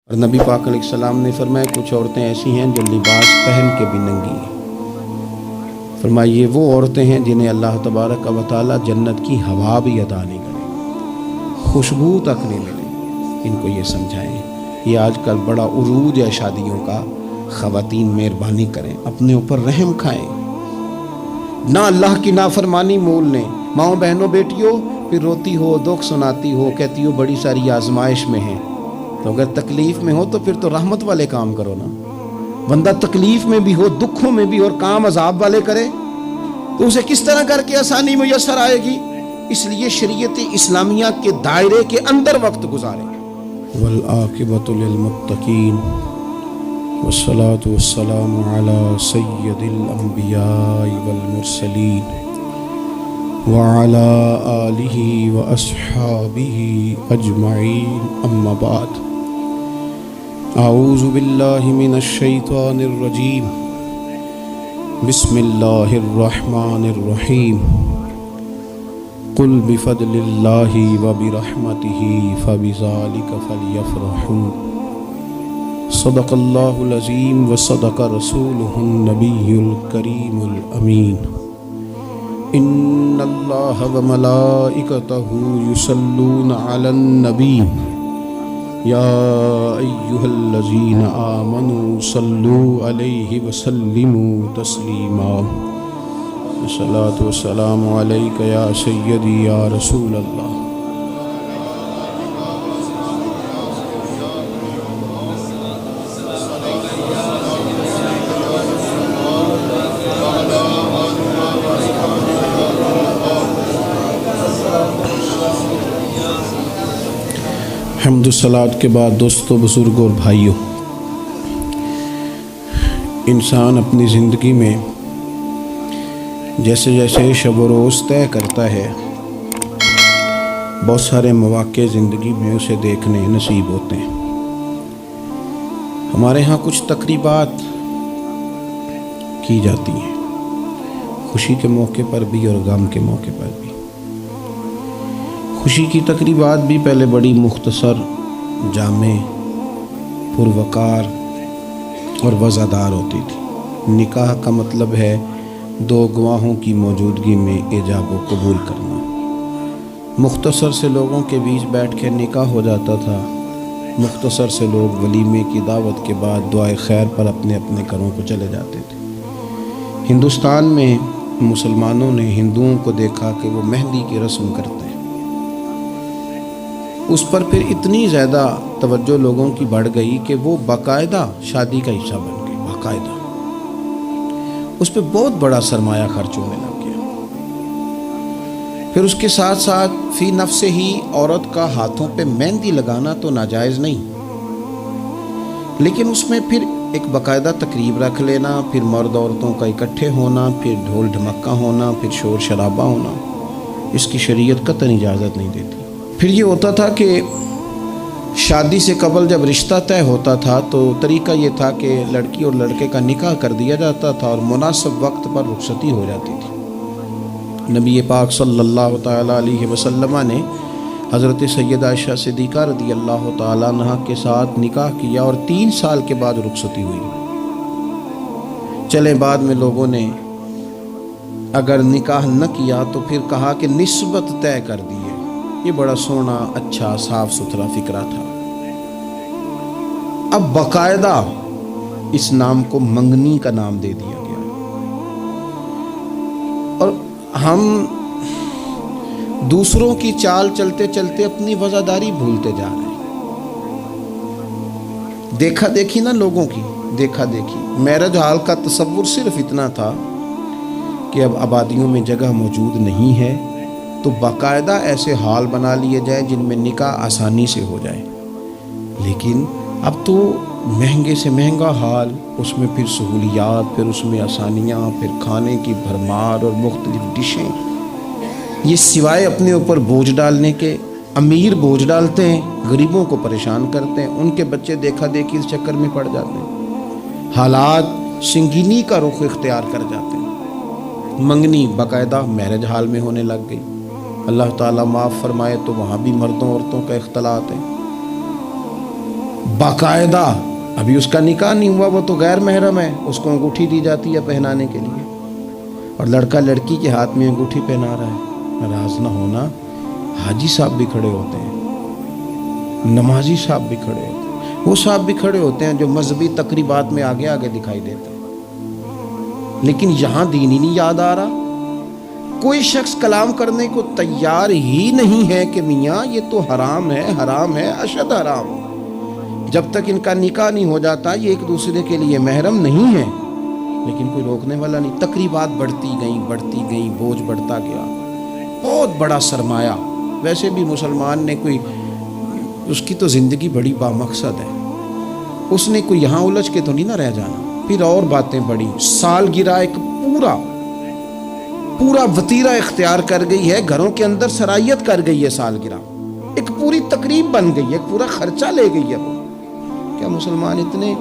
اور نبی پاک علیہ السلام نے فرمایا کچھ عورتیں ایسی ہیں جو لباس پہن کے بھی ننگی ہیں۔ فرمایا یہ وہ عورتیں ہیں جنہیں اللہ تبارک و تعالی جنت کی ہوا بھی عطا نہیں کرے، خوشبو تک نہیں ملے۔ ان کو یہ سمجھائیں۔ یہ آج کل بڑا عروج ہے شادیوں کا۔ خواتین مہربانی کریں، اپنے اوپر رحم کھائیں، نہ اللہ کی نافرمانی مول لیں۔ ماؤں بہنوں بیٹیوں، پھر روتی ہو، دکھ سناتی ہو، کہتی ہو بڑی ساری آزمائش میں ہیں، تو اگر تکلیف میں ہو تو پھر تو رحمت والے کام کرو نا۔ بندہ تکلیف میں بھی ہو، دکھوں میں بھی، اور کام عذاب والے کرے تو اسے کس طرح کر کے آسانی میسر آئے گی؟ اس لیے شریعت اسلامیہ کے دائرے کے اندر وقت گزارے۔ والعاقبۃ للمتقین والصلاة والسلام علی سید الانبیاء والمرسلین وعلی آلہ واصحابہ اجمعین، اما بعد۔ اعوذ باللہ من الشیطان الرجیم، بسم اللہ الرحمن الرحیم۔ قل بفضل اللہ وبرحمتہ فبذلک فلیفرحوا، صدق اللہ العظیم وصدق رسولہ النبی الکریم الامین۔ ان اللہ وملائکتہ یصلون علی النبی یا ایہا الذین آمنوا صلوا علیہ وسلموا تسلیما۔ الصلاۃ والسلام علیک یا سیدی یا رسول اللہ۔ حمد و صلوات کے بعد دوستو، بزرگوں اور بھائیوں، انسان اپنی زندگی میں جیسے جیسے شب و روز طے کرتا ہے، بہت سارے مواقع زندگی میں اسے دیکھنے نصیب ہوتے ہیں۔ ہمارے ہاں کچھ تقریبات کی جاتی ہیں، خوشی کے موقع پر بھی اور غم کے موقع پر بھی۔ خوشی کی تقریبات بھی پہلے بڑی مختصر، جامع، پروقار اور وزادار ہوتی تھی۔ نکاح کا مطلب ہے دو گواہوں کی موجودگی میں ایجاب و قبول کرنا۔ مختصر سے لوگوں کے بیچ بیٹھ کے نکاح ہو جاتا تھا، مختصر سے لوگ ولیمے کی دعوت کے بعد دعائے خیر پر اپنے اپنے گھروں کو چلے جاتے تھے۔ ہندوستان میں مسلمانوں نے ہندوؤں کو دیکھا کہ وہ مہندی کی رسم کرتے ہیں، اس پر پھر اتنی زیادہ توجہ لوگوں کی بڑھ گئی کہ وہ باقاعدہ شادی کا حصہ بن گئی، باقاعدہ اس پہ بہت بڑا سرمایہ خرچ ہونے لگ گیا۔ پھر اس کے ساتھ ساتھ فی نفس ہی عورت کا ہاتھوں پہ مہندی لگانا تو ناجائز نہیں، لیکن اس میں پھر ایک باقاعدہ تقریب رکھ لینا، پھر مرد عورتوں کا اکٹھے ہونا، پھر ڈھول ڈھمکا ہونا، پھر شور شرابہ ہونا، اس کی شریعت قطعاً اجازت نہیں دیتی۔ پھر یہ ہوتا تھا کہ شادی سے قبل جب رشتہ طے ہوتا تھا تو طریقہ یہ تھا کہ لڑکی اور لڑکے کا نکاح کر دیا جاتا تھا اور مناسب وقت پر رخصتی ہو جاتی تھی۔ نبی پاک صلی اللہ تعالیٰ علیہ وسلم نے حضرت سیدہ عائشہ صدیقہ رضی اللہ تعالیٰ عنہ کے ساتھ نکاح کیا اور 3 سال کے بعد رخصتی ہوئی۔ چلے بعد میں لوگوں نے اگر نکاح نہ کیا تو پھر کہا کہ نسبت طے کر دی ہے۔ یہ بڑا سونا، اچھا، صاف ستھرا فکرہ تھا۔ اب باقاعدہ اس نام کو منگنی کا نام دے دیا گیا، اور ہم دوسروں کی چال چلتے چلتے اپنی وفاداری بھولتے جا رہے ہیں۔ دیکھا دیکھی نا لوگوں کی، دیکھا دیکھی۔ میرج ہال کا تصور صرف اتنا تھا کہ اب آبادیوں میں جگہ موجود نہیں ہے تو باقاعدہ ایسے ہال بنا لیے جائیں جن میں نکاح آسانی سے ہو جائے، لیکن اب تو مہنگے سے مہنگا ہال، اس میں پھر سہولیات، پھر اس میں آسانیاں، پھر کھانے کی بھرمار اور مختلف ڈشیں۔ یہ سوائے اپنے اوپر بوجھ ڈالنے کے، امیر بوجھ ڈالتے ہیں، غریبوں کو پریشان کرتے ہیں، ان کے بچے دیکھا دیکھی اس چکر میں پڑ جاتے ہیں، حالات سنگینی کا رخ اختیار کر جاتے ہیں۔ منگنی باقاعدہ میرج ہال میں ہونے لگ گئی۔ اللہ تعالیٰ معاف فرمائے تو وہاں بھی مردوں عورتوں کا اختلاط ہے۔ باقاعدہ ابھی اس کا نکاح نہیں ہوا، وہ تو غیر محرم ہے، اس کو انگوٹھی دی جاتی ہے پہنانے کے لیے، اور لڑکا لڑکی کے ہاتھ میں انگوٹھی پہنا رہا ہے۔ ناراض نہ ہونا، حاجی صاحب بھی کھڑے ہوتے ہیں، نمازی صاحب بھی کھڑے ہوتے ہیں، وہ صاحب بھی کھڑے ہوتے ہیں جو مذہبی تقریبات میں آگے آگے دکھائی دیتے ہیں، لیکن یہاں دین ہی نہیں یاد آ رہا۔ کوئی شخص کلام کرنے کو تیار ہی نہیں ہے کہ میاں یہ تو حرام ہے، حرام ہے، اشد حرام۔ جب تک ان کا نکاح نہیں ہو جاتا یہ ایک دوسرے کے لیے محرم نہیں ہے، لیکن کوئی روکنے والا نہیں۔ تقریبات بڑھتی گئیں، بوجھ بڑھتا گیا، بہت بڑا سرمایہ۔ ویسے بھی مسلمان نے کوئی، اس کی تو زندگی بڑی بامقصد ہے، اس نے کوئی یہاں الجھ کے تو نہیں نہ رہ جانا۔ پھر اور باتیں بڑی، سالگرہ ایک پورا وتیرہ اختیار کر گئی ہے، گھروں کے اندر سرائیت کر گئی ہے، سالگرہ ایک پوری تقریب بن گئی ہے، ایک پورا خرچہ لے گئی ہے۔ وہ کیا مسلمان اتنے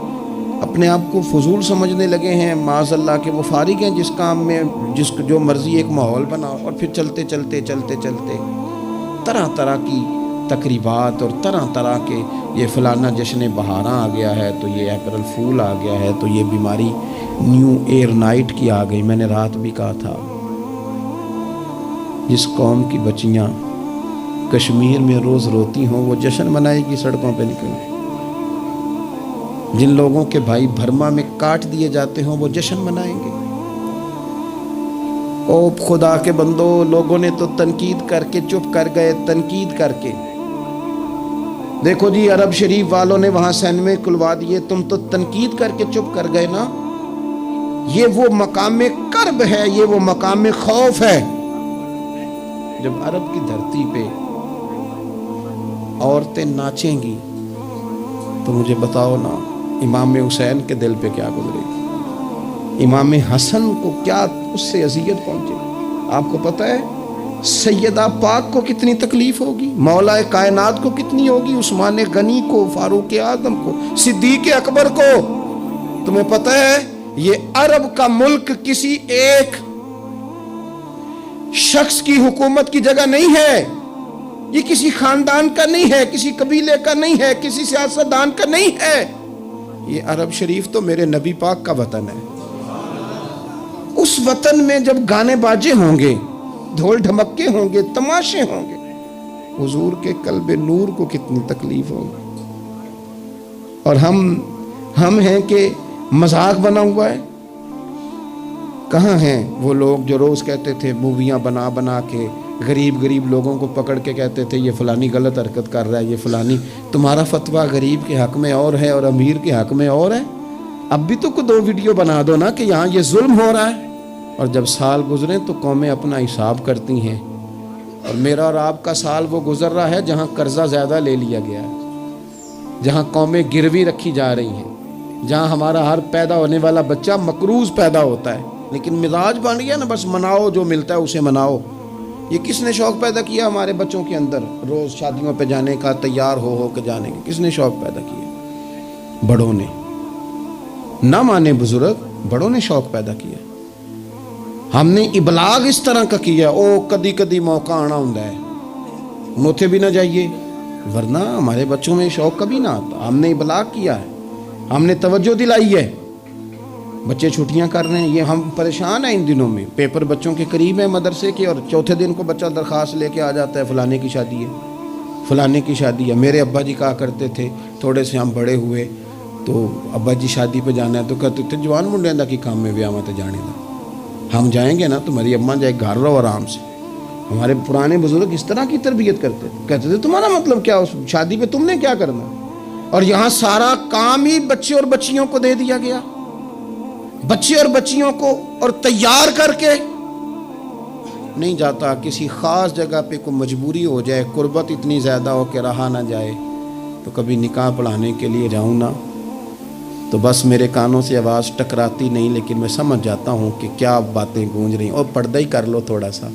اپنے آپ کو فضول سمجھنے لگے ہیں معاذ اللہ کہ وہ فارغ ہیں جس کام میں جو مرضی ایک ماحول بنا، اور پھر چلتے طرح طرح کی تقریبات اور طرح طرح کے، یہ فلانا جشن بہاراں آ گیا ہے، تو یہ اپریل فول آ گیا ہے، تو یہ بیماری نیو ایئر نائٹ کی آ گئی۔ میں نے رات بھی کہا تھا، جس قوم کی بچیاں کشمیر میں روز روتی ہوں وہ جشن منائے گی سڑکوں پہ نکل کے، جن لوگوں کے بھائی برما میں کاٹ دیے جاتے ہوں وہ جشن منائیں گے۔ او خدا کے بندو، لوگوں نے تو تنقید کر کے چپ کر گئے، تنقید کر کے۔ دیکھو جی عرب شریف والوں نے وہاں سینمے کھلوا دیے، تم تو تنقید کر کے چپ کر گئے نا۔ یہ وہ مقام کرب ہے، یہ وہ مقام خوف ہے۔ جب عرب کی دھرتی پہ عورتیں ناچیں گی تو مجھے بتاؤ نا امام حسین کے دل پہ کیا گزرے گی، امام حسن کو کیا اس سے اذیت پہنچے گی۔ آپ کو پتہ ہے سیدہ پاک کو کتنی تکلیف ہوگی، مولا کائنات کو کتنی ہوگی، عثمان غنی کو، فاروق اعظم کو، صدیق اکبر کو۔ تمہیں پتہ ہے یہ عرب کا ملک کسی ایک شخص کی حکومت کی جگہ نہیں ہے، یہ کسی خاندان کا نہیں ہے، کسی قبیلے کا نہیں ہے، کسی سیاستدان کا نہیں ہے۔ یہ عرب شریف تو میرے نبی پاک کا وطن ہے۔ اس وطن میں جب گانے باجے ہوں گے، ڈھول ڈھمکے ہوں گے، تماشے ہوں گے، حضور کے قلب نور کو کتنی تکلیف ہوگی۔ اور ہم ہیں کہ مذاق بنا ہوا ہے۔ کہاں ہیں وہ لوگ جو روز کہتے تھے موویاں بنا کے غریب لوگوں کو پکڑ کے کہتے تھے یہ فلانی غلط حرکت کر رہا ہے، یہ فلانی۔ تمہارا فتویٰ غریب کے حق میں اور ہے اور امیر کے حق میں اور ہے۔ اب بھی تو 2 ویڈیو بنا دو نا کہ یہاں یہ ظلم ہو رہا ہے۔ اور جب سال گزریں تو قومیں اپنا حساب کرتی ہیں، اور میرا اور آپ کا سال وہ گزر رہا ہے جہاں قرضہ زیادہ لے لیا گیا ہے، جہاں قومیں گروی رکھی جا رہی ہیں، جہاں ہمارا ہر پیدا ہونے والا بچہ مقروض پیدا ہوتا ہے، لیکن مزاج بن گیا نا بس مناؤ، جو ملتا ہے اسے مناؤ۔ یہ کس نے شوق پیدا کیا ہمارے بچوں کے اندر روز شادیوں پہ جانے کا، تیار ہو کے جانے کا؟ کس نے شوق پیدا کیا؟ بڑوں نے۔ نہ مانے بزرگ، بڑوں نے شوق پیدا کیا۔ ہم نے ابلاغ اس طرح کا کیا، او کدی موقع آنا ہوتا ہے موتے بھی نہ جائیے، ورنہ ہمارے بچوں میں شوق کبھی نہ آتا۔ ہم نے ابلاغ کیا ہے، ہم نے توجہ دلائی ہے۔ بچے چھٹیاں کر رہے ہیں، یہ ہم پریشان ہیں ان دنوں میں، پیپر بچوں کے قریب ہیں مدرسے کے، اور چوتھے دن کو بچہ درخواست لے کے آ جاتا ہے فلانے کی شادی ہے، فلانے کی شادی ہے۔ میرے ابا جی کہا کرتے تھے، تھوڑے سے ہم بڑے ہوئے تو ابا جی شادی پہ جانا ہے تو کہتے تھے جوان منڈے دا کی کام میں ویاہ تے جانے دا، ہم جائیں گے نا تمہاری اماں جائے گھر رہو آرام سے۔ ہمارے پرانے بزرگ اس طرح کی تربیت کرتے تھے، کہتے تھے تمہارا مطلب کیا، اس شادی پہ تم نے کیا کرنا؟ اور یہاں سارا کام ہی بچے اور بچیوں کو دے دیا گیا، بچے اور بچیوں کو، اور تیار کر کے نہیں جاتا۔ کسی خاص جگہ پہ کوئی مجبوری ہو جائے، قربت اتنی زیادہ ہو کہ رہا نہ جائے، تو کبھی نکاح پڑھانے کے لیے جاؤں نا تو بس میرے کانوں سے آواز ٹکراتی نہیں، لیکن میں سمجھ جاتا ہوں کہ کیا باتیں گونج رہی ہیں۔ اور پردہ ہی کر لو تھوڑا سا،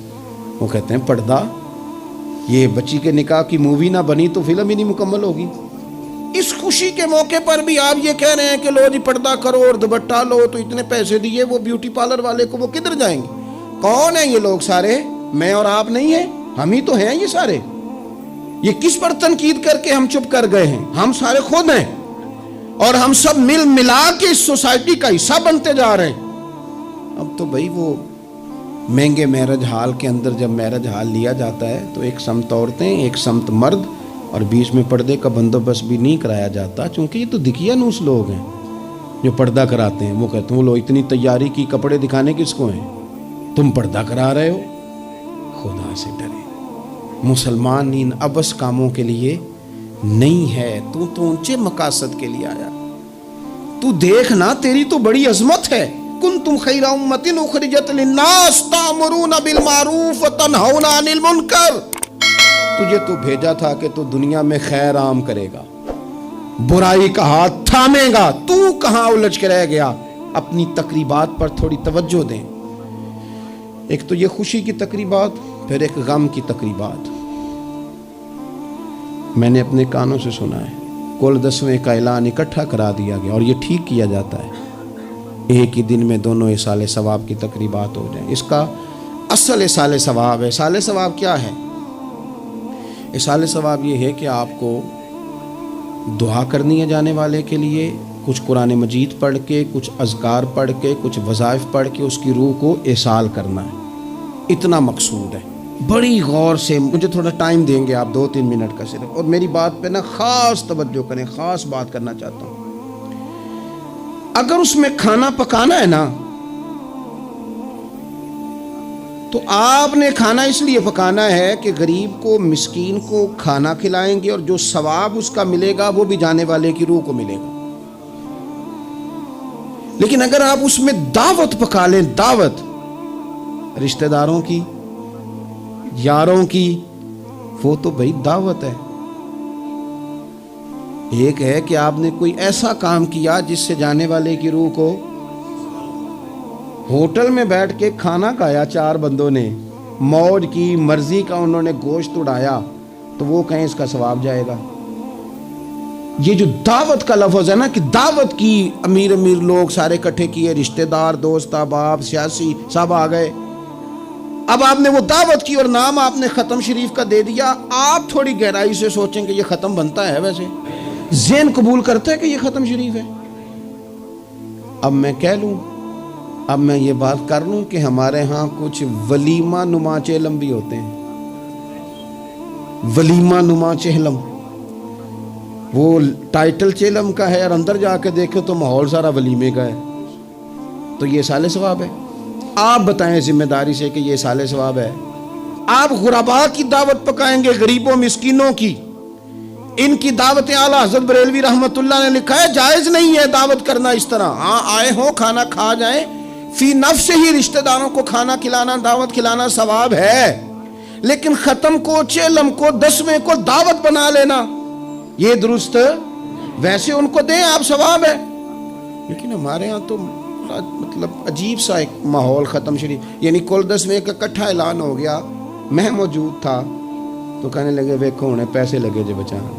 وہ کہتے ہیں پردہ، یہ بچی کے نکاح کی مووی نہ بنی تو فلم ہی نہیں مکمل ہوگی۔ اس خوشی کے موقع پر بھی آپ یہ کہہ رہے ہیں کہ لو جی پردہ کرو اور دوپٹہ لو، تو اتنے پیسے دیے وہ بیوٹی پارلر والے کو، وہ کدھر جائیں گے؟ کون ہیں یہ لوگ سارے؟ میں اور آپ نہیں ہیں، ہم ہی تو ہیں یہ سارے۔ یہ کس پر تنقید کر کے ہم چپ کر گئے ہیں؟ ہم سارے خود ہیں اور ہم سب مل ملا کے اس سوسائٹی کا حصہ بنتے جا رہے ہیں۔ اب تو بھائی وہ مہنگے میرج ہال کے اندر جب میرج ہال لیا جاتا ہے تو ایک سمت عورتیں ایک سمت مرد اور بیچ میں پردے کا بندوبست بھی نہیں کرایا جاتا، چونکہ یہ تو دکھیا نوس لوگ ہیں جو پردہ کراتے ہیں۔ وہ کہتے ہیں وہ لو اتنی تیاری کی، کپڑے دکھانے کس کو ہیں؟ تم پردہ کرا رہے ہو۔ خدا سے ڈرے، مسلمان ان ابس کاموں کے لیے نہیں ہے، تو اونچے مقاصد کے لیے آیا۔ تو دیکھنا تیری تو بڑی عظمت ہے، کنتم خیر امۃ اخرجت للناس تأمرون بالمعروف وتنہون عن المنکر۔ تجھے تو بھیجا تھا کہ تو دنیا میں خیر عام کرے گا، برائی کا ہاتھ تھامے گا۔ تو کہاں الجھ کے رہ گیا؟ اپنی تقریبات پر تھوڑی توجہ دیں۔ ایک تو یہ خوشی کی تقریبات، پھر ایک غم کی تقریبات۔ میں نے اپنے کانوں سے سنا ہے کل 10ویں کا اعلان اکٹھا کرا دیا گیا، اور یہ ٹھیک کیا جاتا ہے، ایک ہی دن میں دونوں اصال ثواب کی تقریبات ہو جائیں۔ اس کا اصل اصال ثواب ہے۔ اصال ثواب کیا ہے؟ اصال ثواب یہ ہے کہ آپ کو دعا کرنی ہے جانے والے کے لیے، کچھ قرآن مجید پڑھ کے، کچھ اذکار پڑھ کے، کچھ وظائف پڑھ کے اس کی روح کو ایصال کرنا ہے، اتنا مقصود ہے۔ بڑی غور سے، مجھے تھوڑا ٹائم دیں گے آپ 2-3 منٹ کا صرف، اور میری بات پہ نا خاص توجہ کریں، خاص بات کرنا چاہتا ہوں۔ اگر اس میں کھانا پکانا ہے نا تو آپ نے کھانا اس لیے پکانا ہے کہ غریب کو، مسکین کو کھانا کھلائیں گے، اور جو ثواب اس کا ملے گا وہ بھی جانے والے کی روح کو ملے گا۔ لیکن اگر آپ اس میں دعوت پکا لیں، دعوت رشتہ داروں کی، یاروں کی، وہ تو بھائی دعوت ہے۔ ایک ہے کہ آپ نے کوئی ایسا کام کیا جس سے جانے والے کی روح کو، ہوٹل میں بیٹھ کے کھانا کھایا 4 بندوں نے، موج کی، مرضی کا انہوں نے گوشت اڑایا، تو وہ کہیں اس کا ثواب جائے گا۔ یہ جو دعوت کا لفظ ہے نا، کہ دعوت کی، امیر لوگ سارے اکٹھے کیے، رشتہ دار، دوست احباب، سیاسی سب آ گئے۔ اب آپ نے وہ دعوت کی اور نام آپ نے ختم شریف کا دے دیا۔ آپ تھوڑی گہرائی سے سوچیں کہ یہ ختم بنتا ہے؟ ویسے ذہن قبول کرتا ہے کہ یہ ختم شریف ہے؟ اب میں کہہ لوں، اب میں یہ بات کر لوں کہ ہمارے ہاں کچھ ولیمہ نما چہلم بھی ہوتے ہیں، ولیمہ نما چہلم۔ وہ ٹائٹل چہلم کا ہے اور اندر جا کے دیکھو تو ماحول سارا ولیمے کا ہے، تو یہ اصال ثواب ہے؟ آپ بتائیں ذمہ داری سے کہ یہ اصال ثواب ہے؟ آپ غرباء کی دعوت پکائیں گے، غریبوں مسکینوں کی، ان کی دعوت اعلیٰ حضرت بریلوی رحمت اللہ نے لکھا ہے جائز نہیں ہے دعوت کرنا اس طرح۔ ہاں آئے ہوں کھانا کھا جائیں، فی نفس ہی رشتہ داروں کو کھانا کھلانا، دعوت کھلانا ثواب ہے، لیکن ختم کو، چہلم کو، 10ویں کو دعوت بنا لینا یہ درست؟ ویسے ان کو دیں آپ، ثواب ہے۔ لیکن ہمارے ہاں تو مطلب عجیب سا ایک ماحول ختم شریف، یعنی کل 10ویں کا اکٹھا اعلان ہو گیا، میں موجود تھا، تو کہنے لگے ویکھو انہیں پیسے لگے جو بچانا۔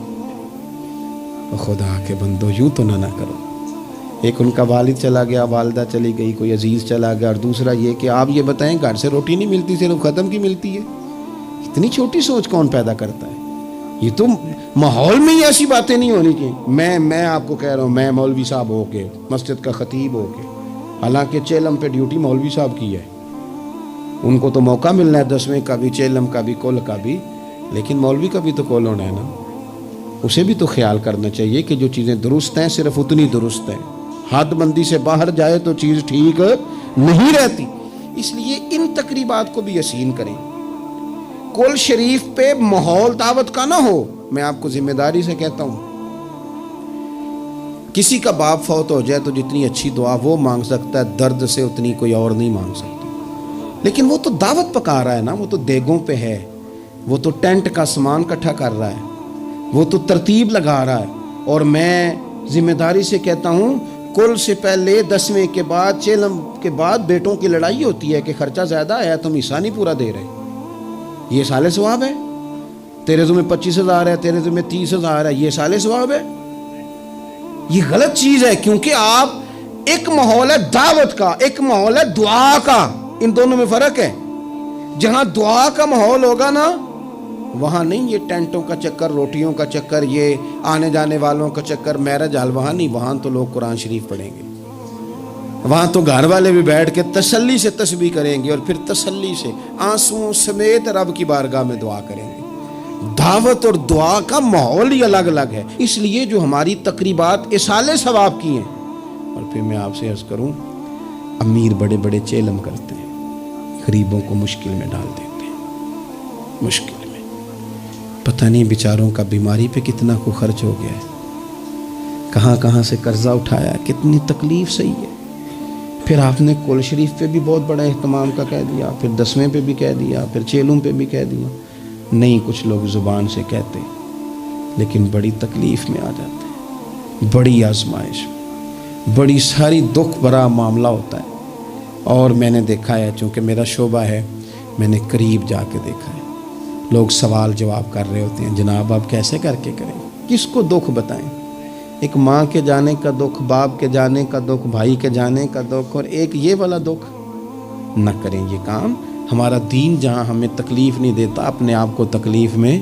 خدا کے بندو یوں تو نہ کرو۔ ایک ان کا والد چلا گیا، والدہ چلی گئی، کوئی عزیز چلا گیا، اور دوسرا یہ کہ آپ یہ بتائیں گھر سے روٹی نہیں ملتی، صرف ختم کی ملتی ہے۔ اتنی چھوٹی سوچ کون پیدا کرتا ہے؟ یہ تو ماحول میں ہی ایسی باتیں نہیں ہونی چاہیے۔ میں آپ کو کہہ رہا ہوں، میں مولوی صاحب ہو کے، مسجد کا خطیب ہو کے، حالانکہ چہلم پہ ڈیوٹی مولوی صاحب کی ہے، ان کو تو موقع ملنا ہے 10ویں کا بھی، چہلم کا بھی، کل کا بھی، لیکن مولوی کا بھی تو کول ہونا ہے نا، اسے بھی تو خیال کرنا چاہیے کہ جو چیزیں درست ہیں صرف اتنی درست ہیں، حد بندی سے باہر جائے تو چیز ٹھیک نہیں رہتی۔ اس لیے ان تقریبات کو بھی یقین کریں۔ کل شریف پہ ماحول دعوت کا نہ ہو۔ میں آپ کو ذمہ داری سے کہتا ہوں، کسی کا باپ فوت ہو جائے تو جتنی اچھی دعا وہ مانگ سکتا ہے، درد سے اتنی کوئی اور نہیں مانگ سکتا، لیکن وہ تو دعوت پکا رہا ہے نا، وہ تو دیگوں پہ ہے، وہ تو ٹینٹ کا سامان اکٹھا کر رہا ہے، وہ تو ترتیب لگا رہا ہے۔ اور میں ذمہ داری سے کہتا ہوں، کل سے پہلے 10ویں کے بعد، چہلم کے بعد بیٹوں کی لڑائی ہوتی ہے کہ خرچہ زیادہ ہے، تم حصہ نہیں پورا دے رہے، یہ سال ثواب ہے؟ تیرے ذمہ 25,000 ہے، تیرے ذمہ 30,000 ہے، یہ سال ثواب ہے؟ یہ غلط چیز ہے، کیونکہ آپ ایک ماحول ہے دعوت کا، ایک ماحول ہے دعا کا، ان دونوں میں فرق ہے۔ جہاں دعا کا ماحول ہوگا نا، وہاں نہیں یہ ٹینٹوں کا چکر، روٹیوں کا چکر، یہ آنے جانے والوں کا چکر، میرج حال وہاں نہیں. وہاں تو لوگ قرآن شریف پڑھیں گے، وہاں تو گھر والے بھی بیٹھ کے تسلی سے تسبیح کریں گے اور پھر تسلی سے آنسوؤں سمیت رب کی بارگاہ میں دعا کریں گے. دعوت اور دعا کا ماحول ہی الگ الگ ہے. اس لیے جو ہماری تقریبات اصالِ ثواب کی ہیں. اور پھر میں آپ سے عرض کروں، امیر بڑے بڑے چیلم کرتے ہیں، غریبوں کو مشکل میں ڈال دیتے ہیں. مشکل میں پتہ نہیں بیچاروں کا بیماری پہ کتنا کو خرچ ہو گیا ہے، کہاں کہاں سے قرضہ اٹھایا ہے، کتنی تکلیف صحیح ہے. پھر آپ نے کول شریف پہ بھی بہت بڑا اہتمام کا کہہ دیا، پھر 10ویں پہ بھی کہہ دیا، پھر چیلوں پہ بھی کہہ دیا. نہیں، کچھ لوگ زبان سے کہتے لیکن بڑی تکلیف میں آ جاتے ہیں، بڑی آزمائش میں، بڑی ساری دکھ بھرا معاملہ ہوتا ہے. اور میں نے دیکھا ہے، چونکہ میرا شعبہ ہے، میں نے قریب جا کے دیکھا ہے، لوگ سوال جواب کر رہے ہوتے ہیں، جناب آپ کیسے کر کے کریں، کس کو دکھ بتائیں. ایک ماں کے جانے کا دکھ، باپ کے جانے کا دکھ، بھائی کے جانے کا دکھ، اور ایک یہ والا دکھ. نہ کریں یہ کام. ہمارا دین جہاں ہمیں تکلیف نہیں دیتا، اپنے آپ کو تکلیف میں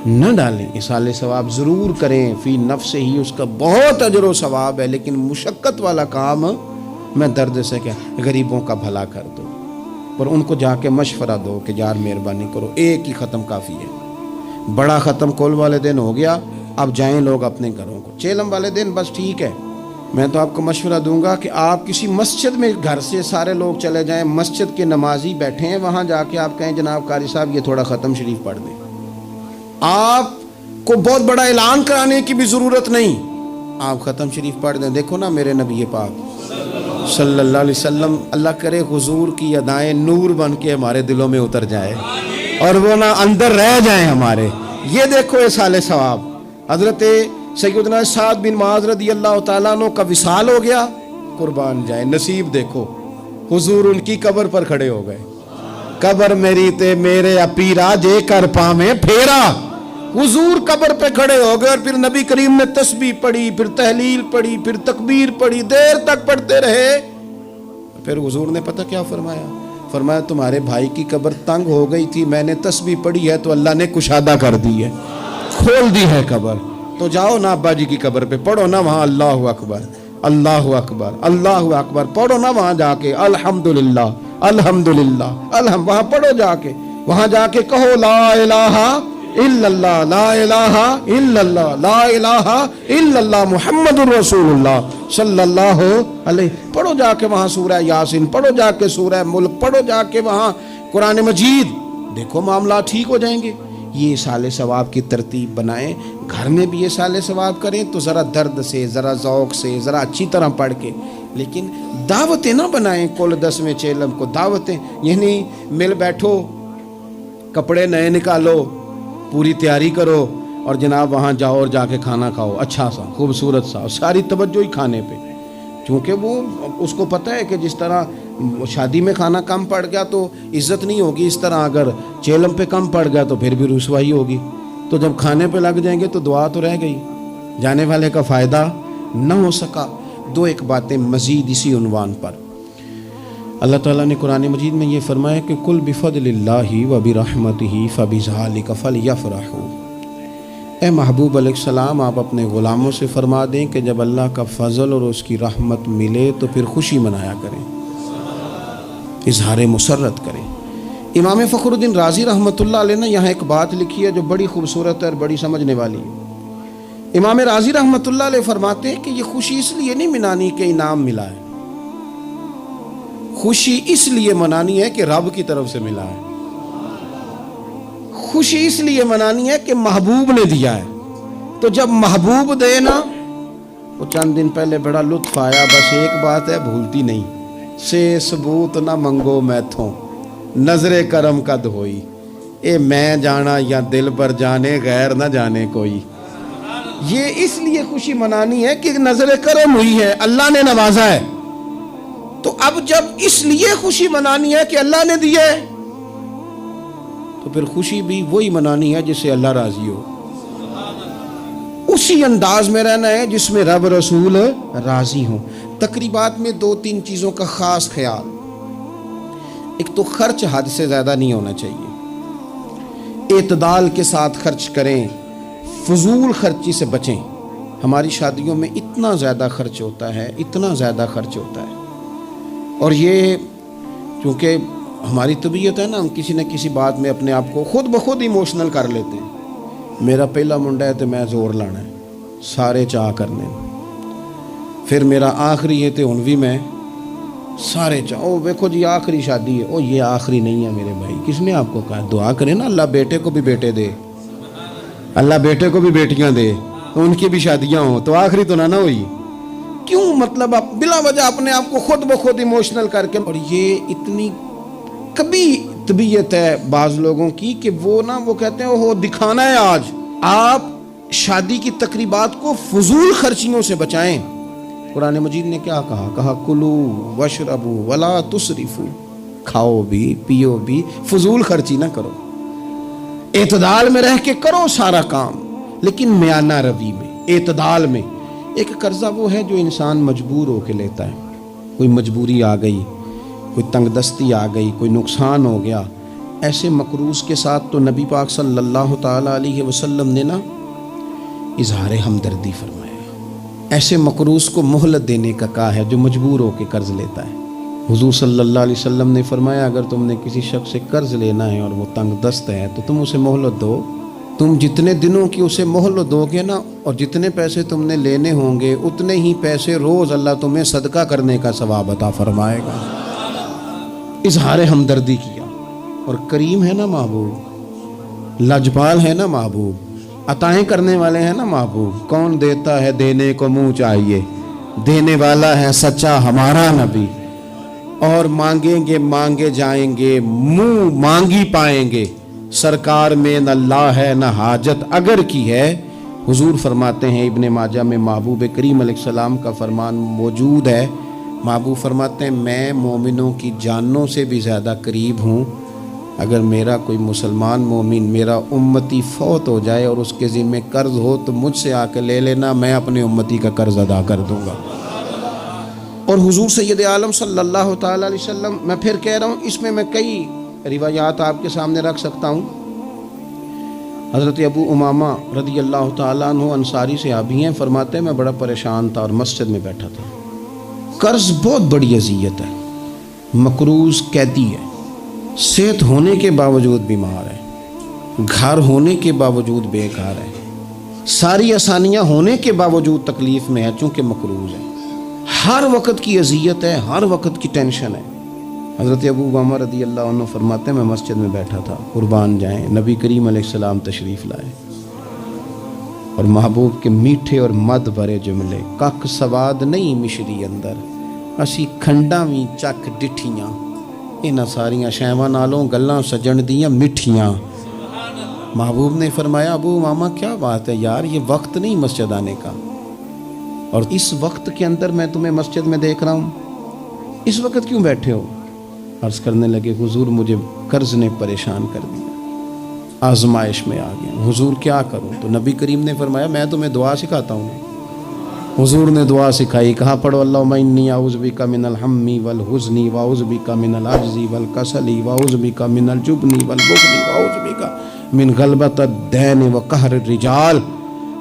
نہ ڈالیں. اصالِ ثواب ضرور کریں، فی نفس ہی اس کا بہت اجر و ثواب ہے، لیکن مشقت والا کام میں درد سے کیا، غریبوں کا بھلا کر دو، پر ان کو جا کے مشورہ دو کہ یار مہربانی کرو، ایک ہی ختم کافی ہے. بڑا ختم کول والے دن ہو گیا، اب جائیں لوگ اپنے گھروں کو. چیلم والے دن بس ٹھیک ہے. میں تو آپ کو مشورہ دوں گا کہ آپ کسی مسجد میں گھر سے سارے لوگ چلے جائیں، مسجد کے نمازی بیٹھے ہیں، وہاں جا کے آپ کہیں جناب قاری صاحب یہ تھوڑا ختم شریف پڑھ دیں. آپ کو بہت بڑا اعلان کرانے کی بھی ضرورت نہیں، آپ ختم شریف پڑھ دیں. دیکھو نا میرے نبی پاک صلی اللہ علیہ وسلم، اللہ کرے حضور کی ادائیں نور بن کے ہمارے دلوں میں اتر جائے اور وہ نہ اندر رہ جائیں ہمارے. یہ دیکھو اصالِ ثواب. حضرت سیدنا سعد بن معاذ رضی اللہ تعالیٰ عنہ کا وصال ہو گیا، قربان جائے. نصیب دیکھو، حضور ان کی قبر پر کھڑے ہو گئے. قبر میری تے میرے اپیرا جے کر پامیں پھیرا. حضور قبر پہ کھڑے ہو گئے اور پھر نبی کریم نے تسبیح پڑھی، پھر تحلیل پڑھی، پھر تکبیر پڑھی، دیر تک پڑھتے رہے. پھر حضور نے پتہ کیا فرمایا؟ فرمایا تمہارے بھائی کی قبر تنگ ہو گئی تھی، میں نے تسبیح پڑھی ہے تو اللہ نے کشادہ کر دی ہے، کھول دی ہے قبر. تو جاؤ نا ابا جی کی قبر پہ، پڑھو نا وہاں اللہ اکبر اللہ اکبر اللہ اکبر، پڑھو نا وہاں جا کے الحمدللہ الحمدللہ وہاں پڑھو جا کے، وہاں جا کے کہو لا الہ الا اللہ لا الہ الا اللہ لا الہ الا اللہ محمد الرسول اللہ صلی اللہ علیہ. پڑھو جا کے وہاں سورہ یاسین، پڑھو جا کے سورہ ملک، پڑھو جا کے وہاں قرآن مجید. دیکھو معاملات ٹھیک ہو جائیں گے. یہ اصالِ ثواب کی ترتیب بنائیں، گھر میں بھی اصالِ ثواب کریں تو ذرا درد سے، ذرا ذوق سے، ذرا اچھی طرح پڑھ کے. لیکن دعوتیں نہ بنائیں کل 10ویں چیلم کو. دعوتیں یعنی مل بیٹھو، کپڑے نئے نکالو، پوری تیاری کرو اور جناب وہاں جاؤ اور جا کے کھانا کھاؤ اچھا سا خوبصورت سا، ساری توجہ ہی کھانے پہ. چونکہ وہ اس کو پتہ ہے کہ جس طرح شادی میں کھانا کم پڑ گیا تو عزت نہیں ہوگی، اس طرح اگر چیلم پہ کم پڑ گیا تو پھر بھی رسوائی ہوگی. تو جب کھانے پہ لگ جائیں گے تو دعا تو رہ گئی، جانے والے کا فائدہ نہ ہو سکا. دو ایک باتیں مزید اسی عنوان پر. اللہ تعالیٰ نے قرآن مجید میں یہ فرمایا کہ کل بفضل اللہ و برحمتہ فبذالک فلیفرحوا. اے محبوب علیہ السلام، آپ اپنے غلاموں سے فرما دیں کہ جب اللہ کا فضل اور اس کی رحمت ملے تو پھر خوشی منایا کریں، اظہار مسرت کریں. امام فخر الدین رازی رحمۃ اللہ علیہ نے یہاں ایک بات لکھی ہے جو بڑی خوبصورت ہے اور بڑی سمجھنے والی ہے. امام رازی رحمۃ اللہ علیہ فرماتے ہیں کہ یہ خوشی اس لیے نہیں منانی کہ انعام ملا ہے، خوشی اس لیے منانی ہے کہ رب کی طرف سے ملا ہے. خوشی اس لیے منانی ہے کہ محبوب نے دیا ہے. تو جب محبوب دے نا، وہ چند دن پہلے بڑا لطف آیا، بس ایک بات ہے بھولتی نہیں، سے ثبوت نہ منگو میتھوں نظر کرم کا دھوئی. اے میں جانا یا دل پر جانے غیر نہ جانے کوئی. یہ اس لیے خوشی منانی ہے کہ نظر کرم ہوئی ہے، اللہ نے نوازا ہے. تو اب جب اس لیے خوشی منانی ہے کہ اللہ نے دیا ہے تو پھر خوشی بھی وہی منانی ہے جس سے اللہ راضی ہو. اسی انداز میں رہنا ہے جس میں رب رسول راضی ہوں. تقریبات میں 2-3 چیزوں کا خاص خیال. ایک تو خرچ حد سے زیادہ نہیں ہونا چاہیے. اعتدال کے ساتھ خرچ کریں، فضول خرچی سے بچیں۔ ہماری شادیوں میں اتنا زیادہ خرچ ہوتا ہے، اتنا زیادہ خرچ ہوتا ہے، اور یہ چونکہ ہماری طبیعت ہے نا، ہم کسی نہ کسی بات میں اپنے آپ کو خود بخود ایموشنل کر لیتے ہیں۔ میرا پہلا منڈا ہے تو میں زور لانا ہے، سارے چاہ کرنے، پھر میرا آخری ہے تو ہن بھی میں سارے چاہ، او دیکھو جی آخری شادی ہے، او یہ آخری نہیں ہے میرے بھائی۔ کس نے آپ کو کہا؟ دعا کریں نا اللہ بیٹے کو بھی بیٹے دے، اللہ بیٹے کو بھی بیٹیاں دے، ان کی بھی شادیاں ہوں، تو آخری تو نہ ہوئی۔ کیوں مطلب آپ بلا وجہ اپنے آپ کو خود بخود ایموشنل کر کے، اور یہ اتنی کبھی طبیعت ہے بعض لوگوں کی کہ وہ کہتے ہیں وہ دکھانا ہے آج۔ آپ شادی کی تقریبات کو فضول خرچیوں سے بچائیں۔ قرآن مجید نے کیا کہا کلو وشربو ولا تسرفو، کھاؤ بھی پیو بھی، فضول خرچی نہ کرو، اعتدال میں رہ کے کرو سارا کام، لیکن میانہ روی میں، اعتدال میں۔ ایک قرضہ وہ ہے جو انسان مجبور ہو کے لیتا ہے، کوئی مجبوری آ گئی، کوئی تنگ دستی آ گئی، کوئی نقصان ہو گیا، ایسے مقروض کے ساتھ تو نبی پاک صلی اللہ تعالیٰ علیہ وسلم نے اظہار ہمدردی فرمایا۔ ایسے مقروض کو مہلت دینے کا کہا ہے جو مجبور ہو کے قرض لیتا ہے۔ حضور صلی اللہ علیہ وسلم نے فرمایا اگر تم نے کسی شخص سے قرض لینا ہے اور وہ تنگ دست ہے تو تم اسے مہلت دو۔ تم جتنے دنوں کی اسے مہلت دو گے نا، اور جتنے پیسے تم نے لینے ہوں گے اتنے ہی پیسے روز اللہ تمہیں صدقہ کرنے کا ثواب عطا فرمائے گا۔ اظہار ہمدردی کیا، اور کریم ہے نا محبوب، لاجپال ہے نا محبوب، عطائیں کرنے والے ہیں نا محبوب۔ کون دیتا ہے دینے کو منہ چاہیے، دینے والا ہے سچا ہمارا نبی، اور مانگیں گے مانگے جائیں گے، منہ مانگی پائیں گے، سرکار میں نہ اللہ ہے نہ حاجت اگر کی ہے۔ حضور فرماتے ہیں ابن ماجہ میں محبوب کریم علیہ السلام کا فرمان موجود ہے، محبوب فرماتے ہیں میں مومنوں کی جانوں سے بھی زیادہ قریب ہوں، اگر میرا کوئی مسلمان مومن میرا امتی فوت ہو جائے اور اس کے ذمہ قرض ہو تو مجھ سے آ کے لے لینا، میں اپنے امتی کا قرض ادا کر دوں گا۔ اور حضور سید عالم صلی اللہ تعالیٰ علیہ وسلم، میں پھر کہہ رہا ہوں اس میں کئی روایات آپ کے سامنے رکھ سکتا ہوں۔ حضرت ابو امامہ رضی اللہ تعالیٰ عنہ انصاری صحابی ہیں، فرماتے ہیں میں بڑا پریشان تھا اور مسجد میں بیٹھا تھا، قرض بہت بڑی اذیت ہے، مقروض قیدی ہے، صحت ہونے کے باوجود بیمار ہے، گھر ہونے کے باوجود بے گھر ہے، ساری آسانیاں ہونے کے باوجود تکلیف میں ہے چونکہ مقروض ہے، ہر وقت کی اذیت ہے، ہر وقت کی ٹینشن ہے۔ حضرت ابو امامہ رضی اللہ عنہ فرماتے ہیں میں مسجد میں بیٹھا تھا، قربان جائیں نبی کریم علیہ السلام تشریف لائے اور محبوب کے میٹھے اور مد بھرے جملے، کک سواد نہیں مشری اندر اسی کھنڈاں وی چک ڈٹھیاں، انہاں ساریاں شیواں نالوں گلاں سجن دیاں مٹھیاں۔ محبوب نے فرمایا ابو امامہ کیا بات ہے یار، یہ وقت نہیں مسجد آنے کا، اور اس وقت کے اندر میں تمہیں مسجد میں دیکھ رہا ہوں، اس وقت کیوں بیٹھے ہو؟ عرض کرنے لگے حضور مجھے قرض نے پریشان کر دیا، آزمائش میں آ گیا، حضور کیا کروں؟ تو نبی کریم نے فرمایا میں تمہیں دعا سکھاتا ہوں۔ حضور نے دعا سکھائی، کہا پڑھو اللہم انی اعوذ بک من الہم والحزن واعوذ بک من العجز والکسل واعوذ بک من الجبن والبخل واعوذ بک من غلبۃ الدین وقہر الرجال۔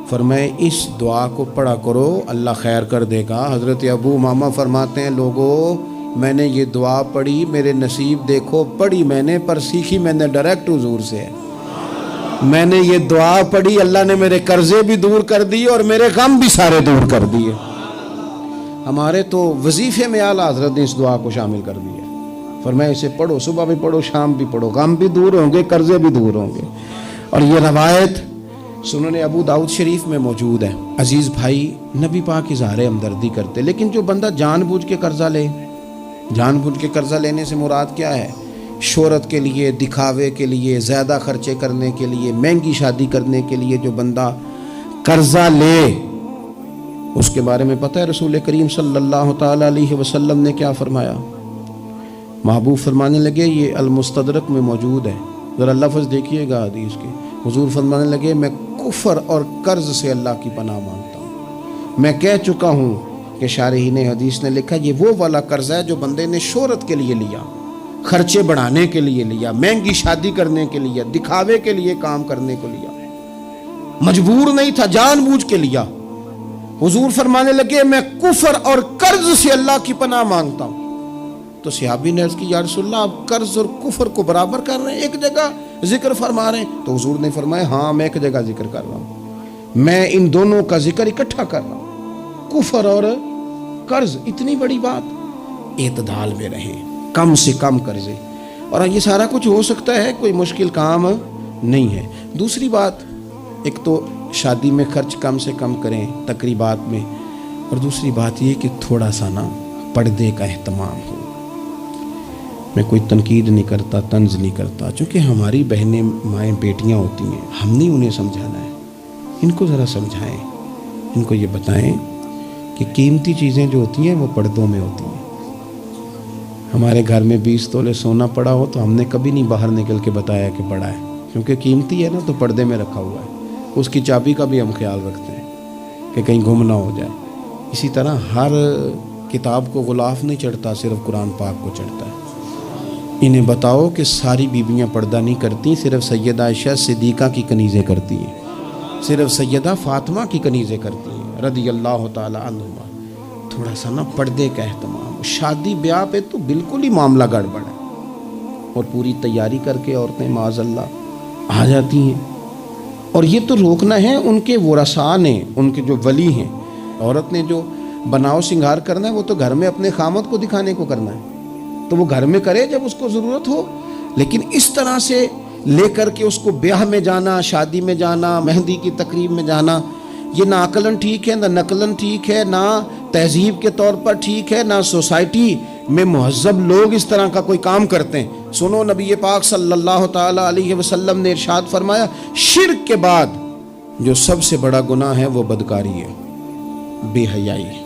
فرمائے اس دعا کو پڑھا کرو اللہ خیر کر دے گا۔ حضرت ابو امامہ فرماتے ہیں لوگوں میں نے یہ دعا پڑھی، میرے نصیب دیکھو پڑھی میں نے پر سیکھی میں نے ڈائریکٹ حضور سے ہے۔ میں نے یہ دعا پڑھی، اللہ نے میرے قرضے بھی دور کر دیے اور میرے غم بھی سارے دور کر دیے۔ ہمارے تو وظیفے میں اعلیٰ حضرت نے اس دعا کو شامل کر دیا، فرمایا اسے پڑھو، صبح بھی پڑھو شام بھی پڑھو، غم بھی دور ہوں گے قرضے بھی دور ہوں گے۔ اور یہ روایت سنن ابو داؤد شریف میں موجود ہے۔ عزیز بھائی نبی پاک اظہار ہمدردی کرتے، لیکن جو بندہ جان بوجھ کے قرضہ لے، جان بوجھ کے قرضہ لینے سے مراد کیا ہے؟ شہرت کے لیے، دکھاوے کے لیے، زیادہ خرچے کرنے کے لیے، مہنگی شادی کرنے کے لیے جو بندہ قرضہ لے، اس کے بارے میں پتہ ہے رسول کریم صلی اللہ تعالیٰ علیہ وسلم نے کیا فرمایا؟ محبوب فرمانے لگے یہ المستدرک میں موجود ہے، ذرا لفظ دیکھیے گا حدیث کے۔ حضور فرمانے لگے میں کفر اور قرض سے اللہ کی پناہ مانگتا ہوں۔ میں کہہ چکا ہوں کہ شارحین حدیث نے لکھا یہ وہ والا قرض ہے جو بندے نے شہرت کے لیے لیا، خرچے بڑھانے کے لیے لیا، مہنگی شادی کرنے کے لیے، دکھاوے کے لیے کام کرنے کو لیا، مجبور نہیں تھا، جان بوجھ کے لیا۔ حضور فرمانے لگے میں کفر اور قرض سے اللہ کی پناہ مانگتا ہوں۔ تو صحابی نے عرض کی یا رسول اللہ آپ قرض اور کفر کو برابر کر رہے ہیں، ایک جگہ ذکر فرما رہے ہیں؟ تو حضور نے فرمایا ہاں میں ایک جگہ ذکر کر رہا ہوں، میں ان دونوں کا ذکر اکٹھا کر رہا ہوں، کفر اور قرض۔ اتنی بڑی بات، اعتدال میں رہیں، کم سے کم قرضے، اور یہ سارا کچھ ہو سکتا ہے، کوئی مشکل کام نہیں ہے۔ دوسری بات، ایک تو شادی میں خرچ کم سے کم کریں تقریبات میں، اور دوسری بات یہ کہ تھوڑا سا نا پردے کا اہتمام ہو۔ میں کوئی تنقید نہیں کرتا، طنز نہیں کرتا، چونکہ ہماری بہنیں مائیں بیٹیاں ہوتی ہیں، ہم نہیں انہیں سمجھانا ہے، ان کو ذرا سمجھائیں، ان کو یہ بتائیں کہ قیمتی چیزیں جو ہوتی ہیں وہ پردوں میں ہوتی ہیں۔ ہمارے گھر میں 20 تولے سونا پڑا ہو تو ہم نے کبھی نہیں باہر نکل کے بتایا کہ پڑا ہے، کیونکہ قیمتی ہے نا، تو پردے میں رکھا ہوا ہے، اس کی چابی کا بھی ہم خیال رکھتے ہیں کہ کہیں گم نہ ہو جائے۔ اسی طرح ہر کتاب کو غلاف نہیں چڑھتا، صرف قرآن پاک کو چڑھتا ہے۔ انہیں بتاؤ کہ ساری بیویاں پردہ نہیں کرتی، صرف سیدہ عائشہ صدیقہ کی کنیزیں کرتی ہیں، صرف سیدہ فاطمہ کی کنیزیں کرتی ہیں رضی اللہ تعالی عنہما۔ تھوڑا سا نا پردے کا اہتمام۔ شادی بیاہ پہ تو بالکل ہی معاملہ گڑبڑ ہے، اور پوری تیاری کر کے عورتیں معاذ اللہ آ جاتی ہیں، اور یہ تو روکنا ہے ان کے ورثاء نے، ان کے جو ولی ہیں۔ عورت نے جو بناؤ سنگھار کرنا ہے وہ تو گھر میں اپنے خامد کو دکھانے کو کرنا ہے، تو وہ گھر میں کرے جب اس کو ضرورت ہو، لیکن اس طرح سے لے کر کے اس کو بیاہ میں جانا، شادی میں جانا، مہندی کی تقریب میں جانا، یہ نہ عقلاً ٹھیک ہے، نہ نقلاً ٹھیک ہے، نہ تہذیب کے طور پر ٹھیک ہے، نہ سوسائٹی میں مہذب لوگ اس طرح کا کوئی کام کرتے ہیں۔ سنو نبی پاک صلی اللہ تعالی علیہ وسلم نے ارشاد فرمایا شرک کے بعد جو سب سے بڑا گناہ ہے وہ بدکاری ہے، بے حیائی ہے۔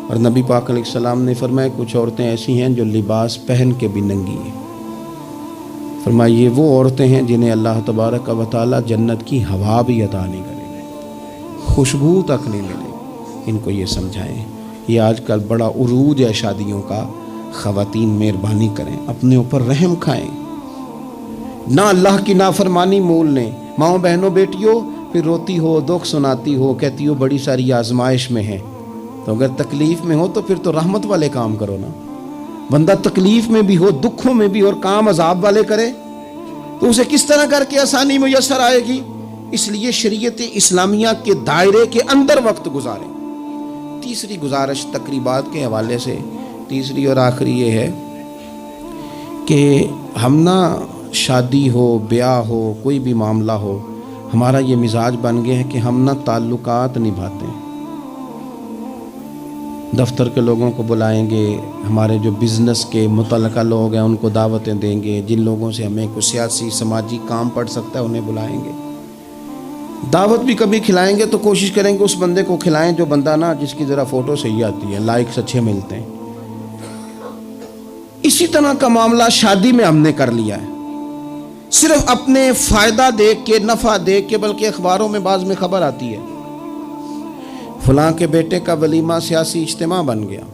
اور نبی پاک علیہ السلام نے فرمایا کچھ عورتیں ایسی ہیں جو لباس پہن کے بھی ننگی ہیں۔ فرمایا یہ وہ عورتیں ہیں جنہیں اللہ تبارک و تعالی جنت کی ہوا بھی عطا نہیں کرے گا، خوشبو تک نہیں ملے۔ ان کو یہ سمجھائیں۔ یہ آج کل بڑا عروج ہے شادیوں کا، خواتین مہربانی کریں، اپنے اوپر رحم کھائیں، نہ اللہ کی نافرمانی مول لیں۔ ماؤں بہنوں بیٹیوں پھر روتی ہو، دکھ سناتی ہو، کہتی ہو بڑی ساری آزمائش میں ہے، تو اگر تکلیف میں ہو تو پھر تو رحمت والے کام کرو نا۔ بندہ تکلیف میں بھی ہو، دکھوں میں بھی، اور کام عذاب والے کرے تو اسے کس طرح کر کے آسانی میسر آئے گی؟ اس لیے شریعت اسلامیہ کے دائرے کے اندر وقت گزاریں۔ تیسری گزارش تقریبات کے حوالے سے، تیسری اور آخری یہ ہے کہ ہم نہ شادی ہو، بیاہ ہو، کوئی بھی معاملہ ہو، ہمارا یہ مزاج بن گیا ہے کہ ہم نہ تعلقات نبھاتے ہیں۔ دفتر کے لوگوں کو بلائیں گے، ہمارے جو بزنس کے متعلقہ لوگ ہیں ان کو دعوتیں دیں گے، جن لوگوں سے ہمیں کوئی سیاسی سماجی کام پڑ سکتا ہے انہیں بلائیں گے۔ دعوت بھی کبھی کھلائیں گے تو کوشش کریں گے اس بندے کو کھلائیں جو بندہ نا جس کی ذرا فوٹو صحیح آتی ہے، لائکس اچھے ملتے ہیں۔ اسی طرح کا معاملہ شادی میں ہم نے کر لیا ہے، صرف اپنے فائدہ دیکھ کے، نفع دیکھ کے، بلکہ اخباروں میں بعض میں خبر آتی ہے فلاں کے بیٹے کا ولیمہ سیاسی اجتماع بن گیا،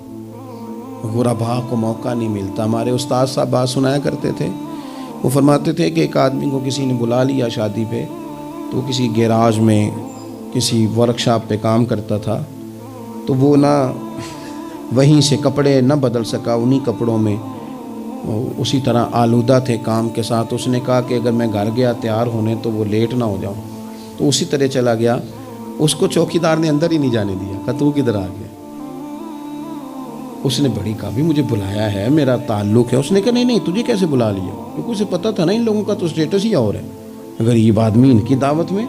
غربا کو موقع نہیں ملتا۔ ہمارے استاد صاحب بات سنایا کرتے تھے، وہ فرماتے تھے کہ ایک آدمی کو کسی نے بلا لیا شادی پہ، تو کسی گیراج میں کسی ورک شاپ پہ کام کرتا تھا، تو وہ نہ وہیں سے کپڑے نہ بدل سکا، انہی کپڑوں میں اسی طرح آلودہ تھے کام کے ساتھ۔ اس نے کہا کہ اگر میں گھر گیا تیار ہونے تو وہ لیٹ نہ ہو جاؤں، تو اسی طرح چلا گیا۔ اس کو چوکیدار نے اندر ہی نہیں جانے دیا، کہا تو کدھر آ گیا؟ اس نے بڑی کہا بھی مجھے بلایا ہے، میرا تعلق ہے۔ اس نے کہا نہیں تجھے کیسے بلا لیا؟ کیونکہ اسے پتا تھا نا ان لوگوں کا تو اسٹیٹس ہی اور ہے، غریب آدمی ان کی دعوت میں۔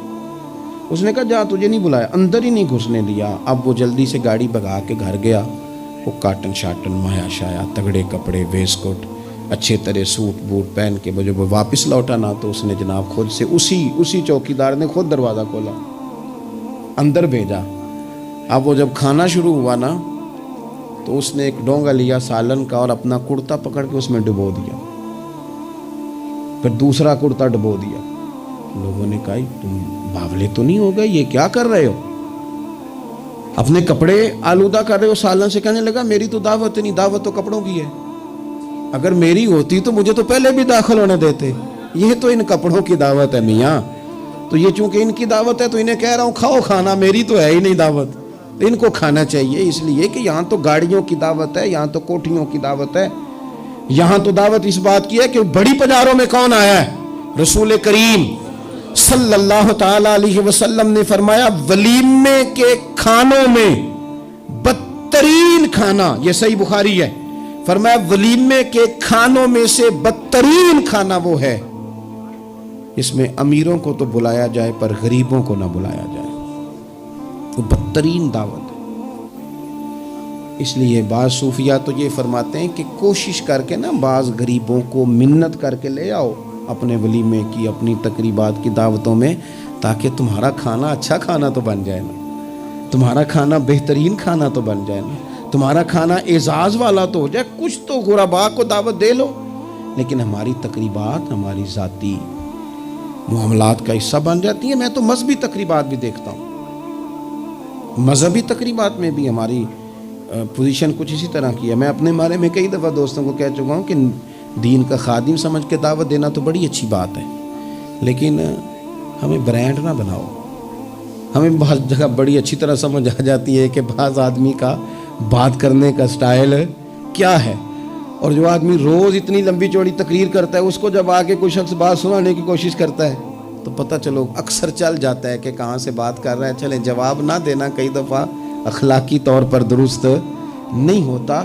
اس نے کہا جا تجھے نہیں بلایا، اندر ہی نہیں گھسنے دیا۔ اب وہ جلدی سے گاڑی بھگا کے گھر گیا، وہ کاٹن شاٹن مایا شایا تگڑے کپڑے، ویسٹ کوٹ، اچھے طرح سوٹ بوٹ پہن کے جب وہ واپس لوٹا نا تو اس نے جناب خود سے اسی چوکیدار نے خود دروازہ کھولا، اندر بھیجا۔ اب وہ جب کھانا شروع ہوا نا تو اس نے ایک ڈونگا لیا سالن کا اور اپنا کرتا پکڑ کے اس میں ڈبو دیا، پھر دوسرا کرتا ڈبو دیا۔ لوگوں نے کہا تم باولے تو نہیں ہو گئے، یہ کیا کر رہے ہو؟ اپنے کپڑے آلودہ کر رہے ہو سالن سے۔ کہنے لگا میری تو دعوت نہیں، دعوت تو کپڑوں کی ہے۔ اگر میری ہوتی تو مجھے تو پہلے بھی داخل ہونے دیتے. یہ تو ان کپڑوں کی دعوت ہے میاں. تو یہ چونکہ ان کی دعوت ہے تو انہیں کہہ رہا ہوں کھاؤ کھانا, میری تو ہے ہی نہیں دعوت. ان کو کھانا چاہیے, اس لیے کہ یہاں تو گاڑیوں کی دعوت ہے, یہاں تو کوٹھیوں کی دعوت ہے. یہاں تو دعوت اس بات کی ہے کہ بڑی پجاروں میں کون آیا ہے. رسول کریم صلی اللہ تعالی علیہ وسلم نے فرمایا ولیمے کے کھانوں میں بدترین کھانا, یہ صحیح بخاری ہے, فرمایا ولیمے کے کھانوں میں سے بدترین کھانا وہ ہے اس میں امیروں کو تو بلایا جائے پر غریبوں کو نہ بلایا جائے. وہ بدترین دعوت ہے. اس لیے بعض صوفیہ تو یہ فرماتے ہیں کہ کوشش کر کے نا بعض غریبوں کو منت کر کے لے آؤ اپنے ولیمے کی, اپنی تقریبات کی دعوتوں میں, تاکہ تمہارا کھانا اچھا کھانا تو بن جائے نا, تمہارا کھانا بہترین کھانا تو بن جائے نا, تمہارا کھانا اعزاز والا تو ہو جائے. کچھ تو غربا کو دعوت دے لو, لیکن ہماری تقریبات ہماری ذاتی معاملات کا حصہ بن جاتی ہیں. میں تو مذہبی تقریبات بھی دیکھتا ہوں, مذہبی تقریبات میں بھی ہماری پوزیشن کچھ اسی طرح کی ہے. میں اپنے بارے میں کئی دفعہ دوستوں کو کہہ چکا ہوں کہ دین کا خادم سمجھ کے دعوت دینا تو بڑی اچھی بات ہے, لیکن ہمیں برانڈ نہ بناؤ. ہمیں بعض جگہ بڑی اچھی طرح سمجھ آ جاتی ہے کہ بعض آدمی کا بات کرنے کا سٹائل کیا ہے, اور جو آدمی روز اتنی لمبی چوڑی تقریر کرتا ہے اس کو جب آگے کوئی شخص بات سنانے کی کوشش کرتا ہے تو پتہ چلو اکثر چل جاتا ہے کہ کہاں سے بات کر رہا ہے. چلیں جواب نہ دینا کئی دفعہ اخلاقی طور پر درست نہیں ہوتا.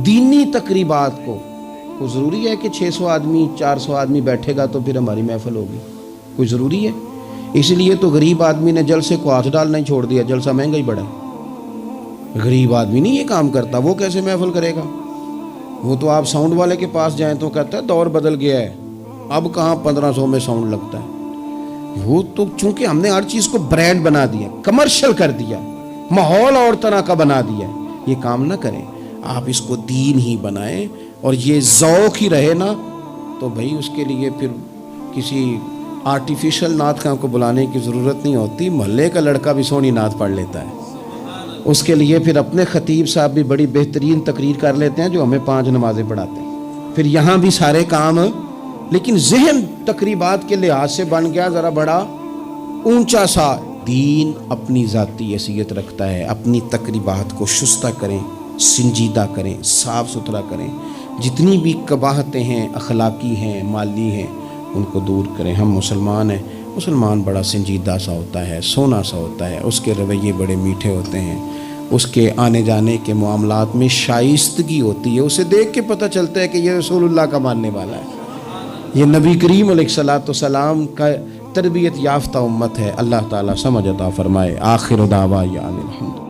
دینی تقریبات کو ضروری ہے کہ 600 آدمی 400 آدمی بیٹھے گا تو پھر ہماری محفل ہوگی؟ کوئی ضروری ہے؟ اس لیے تو غریب آدمی نے جلسے کو ہاتھ ڈالنا ہی چھوڑ دیا, جلسہ مہنگا ہی بڑا ہے. غریب آدمی نہیں یہ کام کرتا, وہ کیسے محفل کرے گا؟ وہ تو آپ ساؤنڈ والے کے پاس جائیں تو کہتا ہے دور بدل گیا ہے, اب کہاں 1500 میں ساؤنڈ لگتا ہے. وہ تو چونکہ ہم نے ہر چیز کو برانڈ بنا دیا, کمرشل کر دیا, ماحول اور طرح کا بنا دیا. یہ کام نہ کریں, آپ اس کو دین ہی بنائیں اور یہ ذوق ہی رہے نا, تو بھائی اس کے لیے پھر کسی آرٹیفیشل نعت خواں کو بلانے کی ضرورت نہیں ہوتی. محلے کا لڑکا بھی سونی نعت پڑھ لیتا ہے. اس کے لیے پھر اپنے خطیب صاحب بھی بڑی بہترین تقریر کر لیتے ہیں جو ہمیں 5 نمازیں پڑھاتے ہیں. پھر یہاں بھی سارے کام, لیکن ذہن تقریبات کے لحاظ سے بن گیا ذرا بڑا اونچا سا. دین اپنی ذاتی حیثیت رکھتا ہے. اپنی تقریبات کو شستہ کریں, سنجیدہ کریں, صاف ستھرا کریں. جتنی بھی قباحتیں ہیں, اخلاقی ہیں, مالی ہیں, ان کو دور کریں. ہم مسلمان ہیں, مسلمان بڑا سنجیدہ سا ہوتا ہے, سونا سا ہوتا ہے, اس کے رویے بڑے میٹھے ہوتے ہیں, اس کے آنے جانے کے معاملات میں شائستگی ہوتی ہے. اسے دیکھ کے پتہ چلتا ہے کہ یہ رسول اللہ کا ماننے والا ہے, یہ نبی کریم علیہ الصلوۃ والسلام کا تربیت یافتہ امت ہے. اللہ تعالیٰ سمجھ عطا فرمائے. آخر دعوانا الحمد.